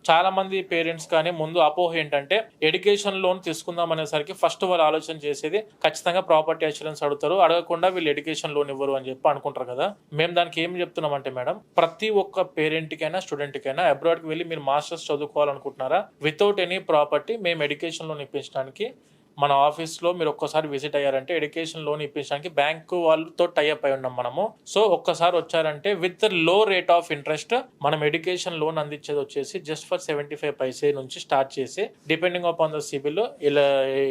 చాలా మంది పేరెంట్స్ కానీ ముందు అపోహ ఏంటంటే ఎడ్యుకేషన్ లోన్ తీసుకుందాం అనేసరికి ఫస్ట్ వాళ్ళు ఆలోచన చేసేది ఖచ్చితంగా ప్రాపర్టీ అష్యూరెన్స్ అడుగుతారు, అడగకుండా వీళ్ళు ఎడ్యుకేషన్ లోన్ ఇవ్వరు అని చెప్పి అనుకుంటారు కదా. మేము దానికి ఏం చెప్తున్నాం అంటే మేడం, ప్రతి ఒక్క పేరెంట్ కైనా స్టూడెంట్ కైనా అబ్రాడ్ కి వెళ్ళి మీరు మాస్టర్స్ చదువుకోవాలనుకుంటున్నారా, వితౌట్ ఎనీ ప్రాపర్టీ మేము ఎడ్యుకేషన్ లోన్ ఇప్పించడానికి మన ఆఫీస్లో మీరు ఒక్కసారి విజిట్ అయ్యారంటే ఎడ్యుకేషన్ లోన్ ఇప్పించడానికి బ్యాంకు వాళ్ళతో టైఅప్ అయి ఉన్నాం మనము. సో ఒక్కసారి వచ్చారంటే విత్ లో రేట్ ఆఫ్ ఇంట్రెస్ట్ మనం ఎడ్యుకేషన్ లోన్ అందించేది వచ్చేసి జస్ట్ ఫర్ 75 పైసే నుంచి స్టార్ట్ చేసి డిపెండింగ్ అపాన్ ద సిబిల్ ఇలా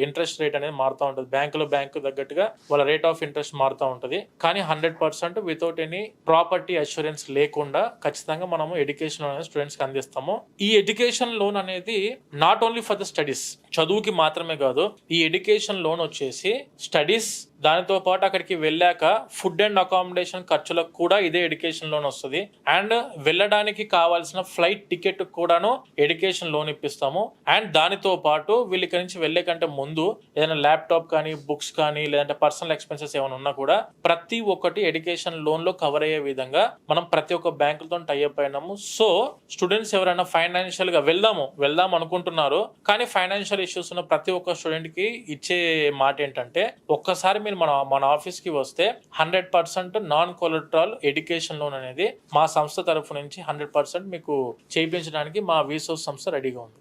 ఇంట్రెస్ట్ రేట్ అనేది మారుతూ ఉంటుంది. బ్యాంకు తగ్గట్టుగా వాళ్ళ రేట్ ఆఫ్ ఇంట్రెస్ట్ మారుతూ ఉంటుంది. కానీ 100% వితౌట్ ఎనీ ప్రాపర్టీ అష్యూరెన్స్ లేకుండా ఖచ్చితంగా మనము ఎడ్యుకేషన్ లోన్ అనేది స్టూడెంట్స్ కి అందిస్తాము. ఈ ఎడ్యుకేషన్ లోన్ అనేది not only for the studies, చదువుకి మాత్రమే కాదు. ఈ ఎడ్యుకేషన్ లోన్ వచ్చేసి స్టడీస్ దానితో పాటు అక్కడికి వెళ్ళాక ఫుడ్ అండ్ అకామిడేషన్ ఖర్చులకు కూడా ఇదే ఎడ్యుకేషన్ లోన్ వస్తుంది. అండ్ వెళ్ళడానికి కావాల్సిన ఫ్లైట్ టికెట్ కూడాను ఎడ్యుకేషన్ లోన్ ఇప్పిస్తాము. అండ్ దానితో పాటు వీళ్ళ ఇక్కడి నుంచి వెళ్లే కంటే ముందు ఏదైనా ల్యాప్టాప్ కానీ బుక్స్ కానీ లేదంటే పర్సనల్ ఎక్స్పెన్సెస్ ఏమైనా ఉన్నా కూడా ప్రతి ఒక్కటి ఎడ్యుకేషన్ లోన్ లో కవర్ అయ్యే విధంగా మనం ప్రతి ఒక్క బ్యాంకులతో టైఅప్ అయినాము. సో స్టూడెంట్స్ ఎవరైనా ఫైనాన్షియల్ గా వెళ్దాం అనుకుంటున్నారు కానీ ఫైనాన్షియల్ ఇష్యూస్ ఉన్న ప్రతి ఒక్క స్టూడెంట్ కి ఇచ్చే మాట ఏంటంటే ఒక్కసారి మన ఆఫీస్ కి వస్తే 100% నాన్ కొలెటరల్ ఎడ్యుకేషన్ లోన్ అనేది మా సంస్థ తరఫు నుంచి 100% మీకు చేయించడానికి మా వీసోస్ సంస్థ రెడీగా ఉంది.